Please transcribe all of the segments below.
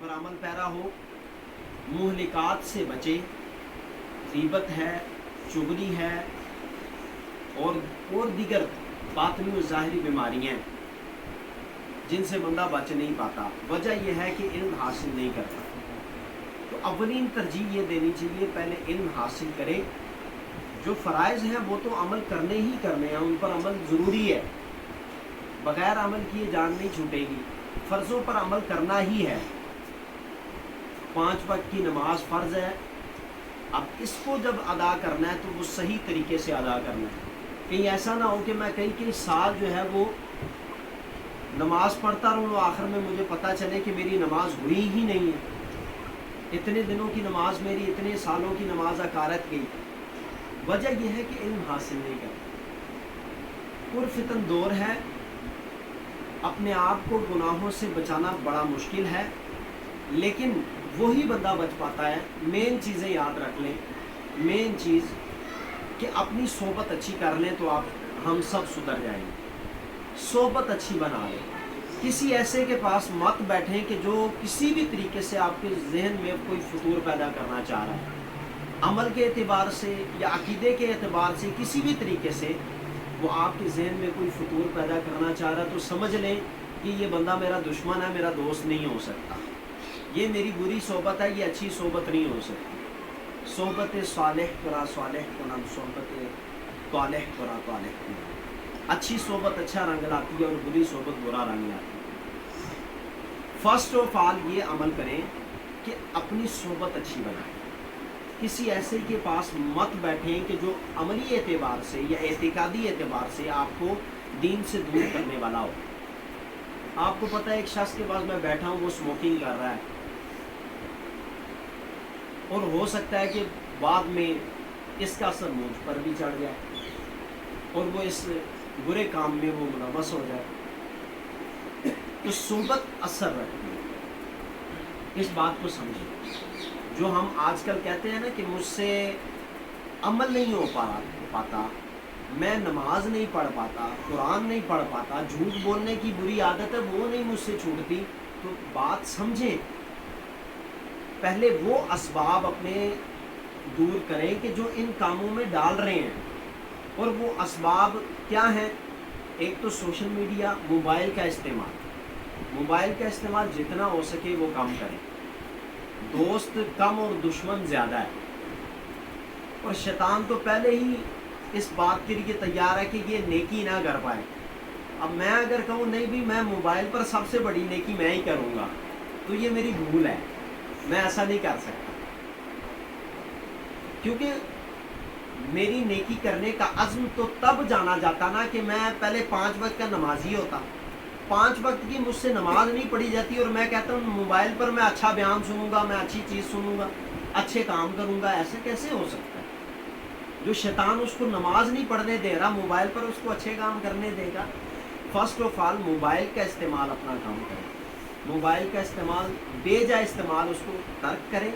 पर अमल पैरा हो, मुहलिकात से बचे, गीबत है, चुगली है और दीगर बातनी और ज़ाहिरी बीमारियाँ जिनसे बंदा बच नहीं पाता। वजह यह है कि इल्म हासिल नहीं करता। तो अवलीन तरजीह ये देनी चाहिए, पहले इल्म हासिल करे। जो फ़राइज़ हैं वो तो अमल करने ही करने हैं, उन पर अमल ज़रूरी है, बग़ैर अमल किए जान नहीं छूटेगी। फ़र्ज़ों पर अमल करना ही है। 5 वक्त की नमाज फ़र्ज़ है, अब इसको जब अदा करना है तो वो सही तरीके से अदा करना है। कहीं ऐसा ना हो कि मैं कई साल जो है वो नमाज पढ़ता रहूँ, आखिर में मुझे पता चले कि मेरी नमाज हुई ही नहीं है। इतने दिनों की नमाज मेरी, इतने सालों की नमाज अकारत गई। वजह यह है कि इल्म हासिल नहीं करता। पुरफितन दौर है, अपने आप को गुनाहों से बचाना बड़ा मुश्किल है, लेकिन वही बंदा बच पाता है। मेन चीज़ें याद रख लें, मेन चीज़ कि अपनी सोबत अच्छी कर लें तो हम सब सुधर जाएंगे। सोबत अच्छी बना लें, किसी ऐसे के पास मत बैठें कि जो किसी भी तरीके से आपके जहन में कोई फतूर पैदा करना चाह रहा है, अमल के एतबार से या अकीदे के एतबार से, किसी भी तरीके से वो आपके जहन में कोई फतूर पैदा करना चाह रहा है, तो समझ लें कि ये बंदा मेरा दुश्मन है, मेरा दोस्त नहीं हो सकता। ये मेरी बुरी सोबत है, ये अच्छी सोबत नहीं हो सकती। सोबत सालेह करा सालेह का नाम, सोबत तालेह करा तालेह का नाम। अच्छी सोबत अच्छा रंग लाती है और बुरी सोबत बुरा रंग लाती है। फर्स्ट ऑफ ऑल ये अमल करें कि अपनी सोबत अच्छी बनाएं। किसी ऐसे के पास मत बैठें कि जो अमली एतबार से या एतिकादी एतबार से आपको दीन से दूर करने वाला हो। आपको पता है एक शख्स के पास मैं बैठा हूँ, वो स्मोकिंग कर रहा है, और हो सकता है कि बाद में इसका असर मुझ पर भी चढ़ जाए और वो इस बुरे काम में वो मुलव्वस हो जाए। तो सोबत असर रखती है, इस बात को समझें। जो हम आजकल कहते हैं ना कि मुझसे अमल नहीं हो पाता, मैं नमाज नहीं पढ़ पाता, कुरान नहीं पढ़ पाता, झूठ बोलने की बुरी आदत है वो नहीं मुझसे छूटती, तो बात समझें। पहले वो असबाब अपने दूर करें कि जो इन कामों में डाल रहे हैं, और वो असबाब क्या हैं? एक तो सोशल मीडिया, मोबाइल का इस्तेमाल। मोबाइल का इस्तेमाल जितना हो सके वो कम करें। दोस्त कम और दुश्मन ज़्यादा है, और शैतान तो पहले ही इस बात के लिए तैयार है कि ये नेकी ना कर पाए। अब मैं अगर कहूँ नहीं भी मैं मोबाइल पर सबसे बड़ी नेकी मैं ही करूँगा, तो ये मेरी भूल है, मैं ऐसा नहीं कर सकता। क्योंकि मेरी नेकी करने का अज़्म तो तब जाना जाता ना कि मैं पहले 5 वक्त का नमाजी होता। 5 वक्त की मुझसे नमाज नहीं पढ़ी जाती और मैं कहता हूँ मोबाइल पर मैं अच्छा बयान सुनूंगा, मैं अच्छी चीज़ सुनूंगा, अच्छे काम करूंगा। ऐसा कैसे हो सकता है? जो शैतान उसको नमाज नहीं पढ़ने दे रहा, मोबाइल पर उसको अच्छे काम करने देगा। फर्स्ट ऑफ ऑल मोबाइल का इस्तेमाल अपना काम करें। मोबाइल का इस्तेमाल, बेजा इस्तेमाल उसको तर्क करें,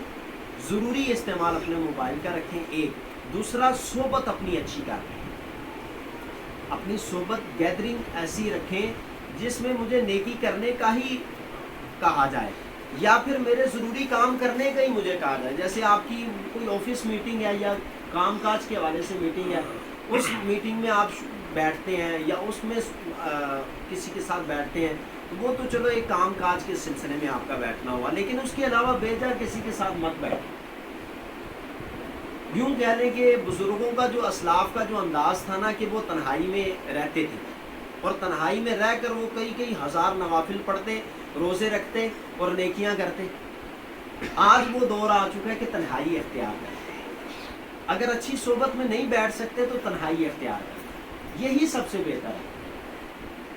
ज़रूरी इस्तेमाल अपने मोबाइल का रखें। एक दूसरा, सोबत अपनी अच्छी करें। अपनी सोबत गैदरिंग ऐसी रखें जिसमें मुझे नेकी करने का ही कहा जाए, या फिर मेरे ज़रूरी काम करने का ही मुझे कहा जाए। जैसे आपकी कोई ऑफिस मीटिंग है या काम काज के हवाले से मीटिंग है, उस मीटिंग में आप बैठते हैं या उसमें किसी के साथ बैठते हैं, तो वो तो चलो एक काम काज के सिलसिले में आपका बैठना हुआ, लेकिन उसके अलावा बेजा किसी के साथ मत बैठे। यूँ कह लें कि बुज़ुर्गों का जो असलाफ का जो अंदाज़ था ना कि वो तन्हाई में रहते थे, और तन्हाई में रह कर वो कई हज़ार नवाफिल पढ़ते, रोज़े रखते और नेकियां करते। आज वो दौर आ चुका है कि तन्हाई इख्तियार करें। अगर अच्छी सोबत में नहीं बैठ सकते तो तन्हाई इख्तियार करें, यही सबसे बेहतर है।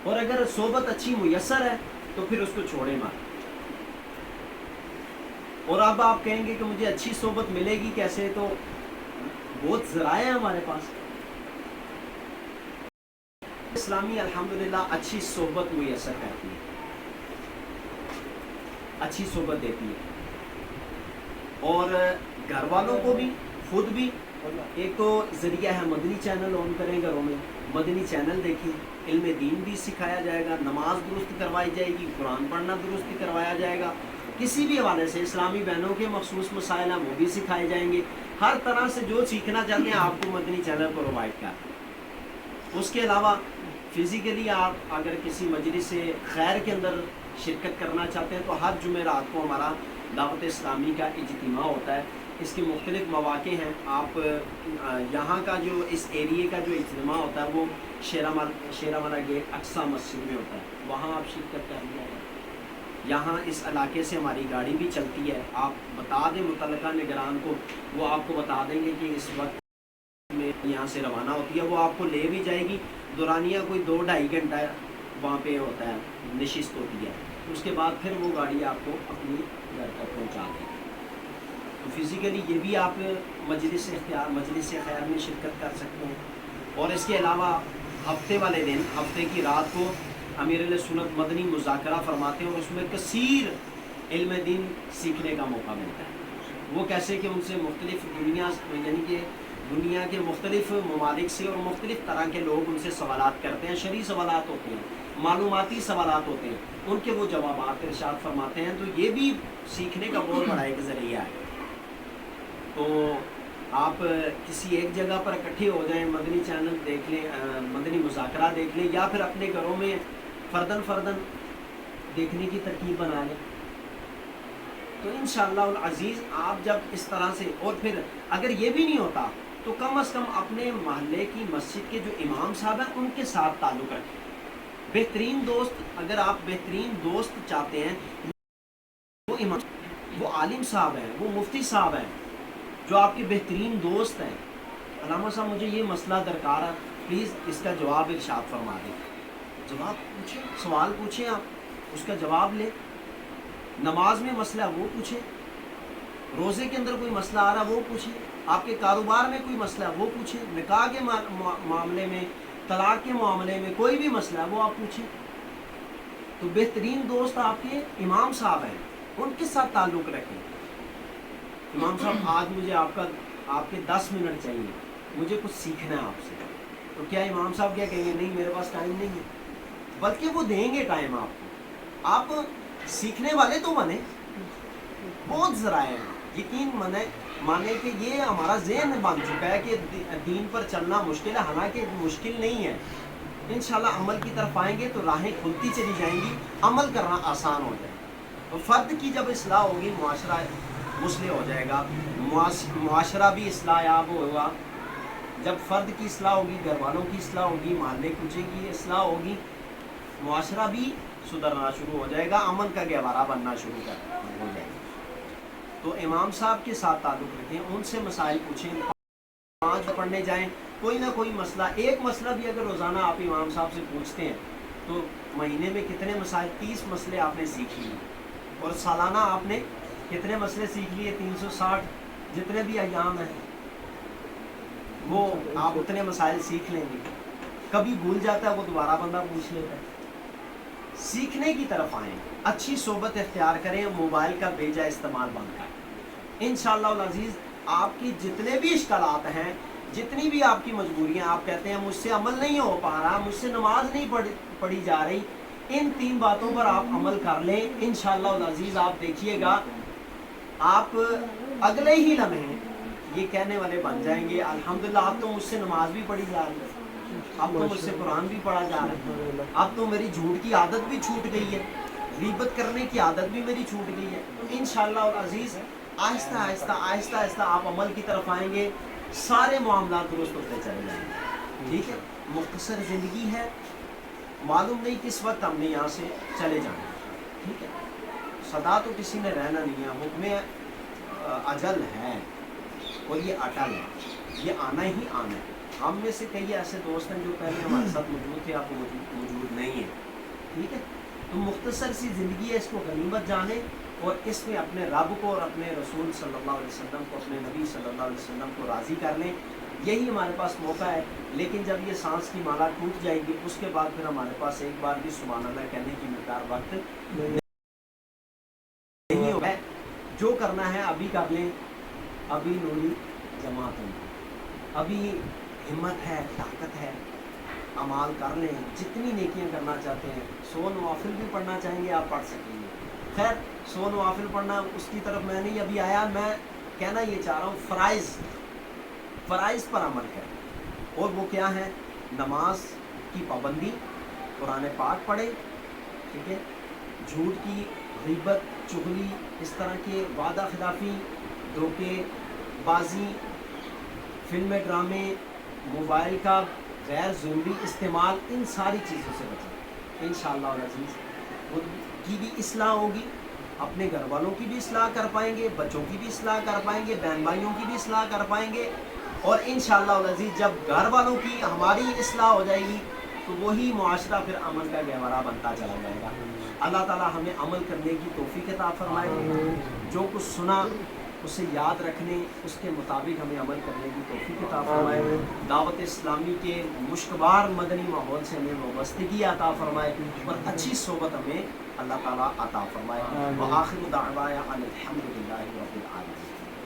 और अगर सोबत अच्छी मुयस्सर है तो फिर उसको छोड़े मत। और अब आप कहेंगे कि मुझे अच्छी सोबत मिलेगी कैसे, तो बहुत ज़राए हैं हमारे पास। इस्लामी अल्हम्दुलिल्लाह अच्छी सोबत मुयस्सर करती है, अच्छी सोबत देती है, और घर वालों को भी, खुद भी। एक तो ज़रिया है मदनी चैनल ऑन करें घरों में, मदनी चैनल देखें, इल्म दीन भी सिखाया जाएगा, नमाज दुरुस्त करवाई जाएगी, कुरान पढ़ना दुरुस्त करवाया जाएगा, किसी भी हवाले से इस्लामी बहनों के मखसूस मसाइल हैं वो भी सिखाए जाएंगे। हर तरह से जो सीखना चाहते हैं आपको मदनी चैनल प्रोवाइड कर। उसके अलावा फिज़िकली आप अगर किसी मजलिस खैर के अंदर शिरकत करना चाहते हैं तो हर जुमेरात को हमारा दावत इस्लामी का इज्तिमा होता है। इसके मुख्तलिफ मौक़े हैं। आप यहाँ का जो इस एरिए का जो इज्तिमा होता है वो शेरावाला गेट अक्सा मस्जिद में होता है, वहाँ आप शिरकत कर लिया है। यहाँ इस इलाके से हमारी गाड़ी भी चलती है, आप बता दें मुतल्लिका निगरान को, वो आपको बता देंगे कि इस वक्त में यहाँ से रवाना होती है, वो आपको ले भी जाएगी। दुरानिया कोई 2-2.5 घंटा वहाँ पे होता है, नशिस्त होती है, उसके बाद फिर वो गाड़ी आपको अपनी घर तक पहुँचा देगी। तो फिज़िकली ये भी आप मजलिस खैर में शिरकत कर सकते हैं। और इसके अलावा हफ्ते वाले दिन, हफ्ते की रात को अमीर सुन्नत मदनी मुज़ाकरा फरमाते हैं और उसमें कसीर इल्म दीन सीखने का मौका मिलता है। वो कैसे कि उनसे मुख्तलिफ दुनिया यानी कि दुनिया के मुख्तलिफ ममालिक से और मुख्तलिफ तरह के लोग उनसे सवालात करते हैं, शरई सवालात होते हैं, मालूमाती सवालात होते हैं, उनके वो जवाबात इरशाद फरमाते हैं। तो ये भी सीखने का बहुत बड़ा एक ज़रिया है। तो आप किसी एक जगह पर इकट्ठे हो जाएं, मदनी चैनल देख लें, मदनी मुज़ाकरा देख लें, या फिर अपने घरों में फ़र्दन देखने की तरकीब बना लें। तो इंशाअल्लाह अज़ीज़ आप जब इस तरह से, और फिर अगर ये भी नहीं होता तो कम अज़ कम अपने महल्ले की मस्जिद के जो इमाम साहब हैं उनके साथ ताल्लुक़ रखें। बेहतरीन दोस्त, अगर आप बेहतरीन दोस्त चाहते हैं, वो इमाम, वो आलिम साहब हैं, वो मुफ्ती साहब हैं जो आपके बेहतरीन दोस्त हैं। अलामा साहब मुझे ये मसला दरकार है, प्लीज़ इसका जवाब इरशाद फरमा दें। जवाब पूछें, सवाल पूछें, आप उसका जवाब लें। नमाज में मसला वो पूछें, रोज़े के अंदर कोई मसला आ रहा वो पूछें, आपके कारोबार में कोई मसला वो पूछें, निकाह के मामले में, तलाक के मामले में कोई भी मसला है वो आप पूछें। तो बेहतरीन दोस्त आपके इमाम साहब हैं, उनके साथ ताल्लुक़ रखें। इमाम साहब आज मुझे आपके 10 मिनट चाहिए, मुझे कुछ सीखना है आपसे। तो क्या इमाम साहब क्या कहेंगे, नहीं मेरे पास टाइम नहीं है, बल्कि वो देंगे टाइम आपको। आप सीखने वाले तो बने, बहुत ज़राए हैं, यकीन माने कि ये हमारा ज़हन बन चुका है कि दीन पर चलना मुश्किल है, हालांकि मुश्किल नहीं है। इंशाल्लाह अमल की तरफ आएंगे तो राहें खुलती चली जाएंगी, अमल करना आसान हो जाएगा। तो फ़र्द की जब इस्लाह होगी, मुआशरा मुस्लिह हो जाएगा, मुआशरा भी इस्लाह याब होगा। जब फ़र्द की इस्लाह होगी, घर वालों की इस्लाह होगी, महल्ले कुचे की इस्लाह होगी, मुआशरा भी सुधरना शुरू हो जाएगा, अमन का गहवारा बनना शुरू हो जाएगा। तो इमाम साहब के साथ ताल्लुक़ रखें, उनसे मसाइल पूछें, 5 पढ़ने जाएं, कोई ना कोई मसला, एक मसला भी अगर रोज़ाना आप इमाम साहब से पूछते हैं तो महीने में कितने मसाइल, 30 मसले आपने सीख लिए, और सालाना आपने कितने मसले सीख लिए, 360 जितने भी अय्याम हैं वो आप उतने मसाइल सीख लेंगे। कभी भूल जाता है वो दोबारा बंदा पूछ लेता है। सीखने की तरफ आएँ, अच्छी सोबत इख्तियार करें, मोबाइल का बेजा इस्तेमाल बंद करें। इंशाअल्लाह अज़ीज़ आपकी जितने भी इश्कालात हैं, जितनी भी आपकी मजबूरियां, आप कहते हैं मुझसे अमल नहीं हो पा रहा, मुझसे नमाज नहीं पढ़ी जा रही, इन 3 बातों पर आप अमल कर लें। इंशाअल्लाह अज़ीज़ आप देखिएगा, आप अगले ही लम्हे ये कहने वाले बन जाएंगे, अल्हम्दुलिल्लाह अब तो मुझसे नमाज भी पढ़ी जा रही है, अब तो मुझसे कुरान भी पढ़ा जा रहा है, अब तो मेरी झूठ की आदत भी छूट गई है, ग़ीबत करने की आदत भी मेरी छूट गई है। तो इंशाअल्लाह अज़ीज़ आहिस्ता आहिस्ता आप अमल की तरफ आएंगे, सारे मामला दुरुस्त होते चले जाएंगे। ठीक है, मुख्तसर ज़िंदगी है, मालूम नहीं किस वक्त हमने यहाँ से चले जाना। ठीक है, सदा तो किसी ने रहना नहीं है, हुक्म अजल है और ये अटल है, ये आना ही आना है। हम में से कई ऐसे दोस्त हैं जो पहले हमारे साथ मौजूद थे, अब मौजूद नहीं है। ठीक है, तो मुख्तसर सी ज़िंदगी है, इसको गनीमत जाने और इसमें अपने रब को और अपने रसूल सल्लल्लाहु अलैहि वसल्लम को, अपने नबी सल्लल्लाहु अलैहि वसल्लम को राज़ी कर लें, यही हमारे पास मौका है। लेकिन जब ये सांस की माला टूट जाएगी उसके बाद फिर हमारे पास एक बार भी सुभान अल्लाह कहने की मिक़दार वक्त नहीं होगा। जो करना है अभी कर लें, अभी नूरी जमात है, अभी हिम्मत है, ताकत है, अमाल कर लें। जितनी नेकियां करना चाहते हैं, 100 नवाफिल भी पढ़ना चाहेंगे आप पढ़ सकेंगे, خیر سو نوافل پڑھنا اس کی طرف میں نہیں ابھی آیا، میں کہنا یہ چاہ رہا ہوں فرائض پر عمل کریں، اور وہ کیا ہے؟ نماز کی پابندی، قرآن پاک پڑھیں، ٹھیک ہے، جھوٹ کی، غیبت، چغلی، اس طرح کے وعدہ خلافی، دھوکے بازی، فلم ڈرامے، موبائل کا غیر ضروری استعمال، ان ساری چیزوں سے بچیں انشاءاللہ العزیز۔ خود کی بھی اصلاح ہوگی، اپنے گھر والوں کی بھی اصلاح کر پائیں گے، بچوں کی بھی اصلاح کر پائیں گے، بہن بھائیوں کی بھی اصلاح کر پائیں گے، اور انشاءاللہ العزیز جب گھر والوں کی ہماری اصلاح ہو جائے گی تو وہی معاشرہ پھر امن کا گہوارہ بنتا چلا جائے گا۔ اللہ تعالی ہمیں عمل کرنے کی توفیق عطا فرمائے، جو کچھ سنا اسے یاد رکھنے، اس کے مطابق ہمیں عمل کرنے کی توفیق عطا فرمائے، دعوت اسلامی کے مشکبار مدنی ماحول سے ہمیں وابستگی عطا فرمائے، اور اچھی صحبت ہمیں اللہ تعالیٰ عطا فرمائے۔ وآخر دعوانا ان الحمد للہ رب العالمین۔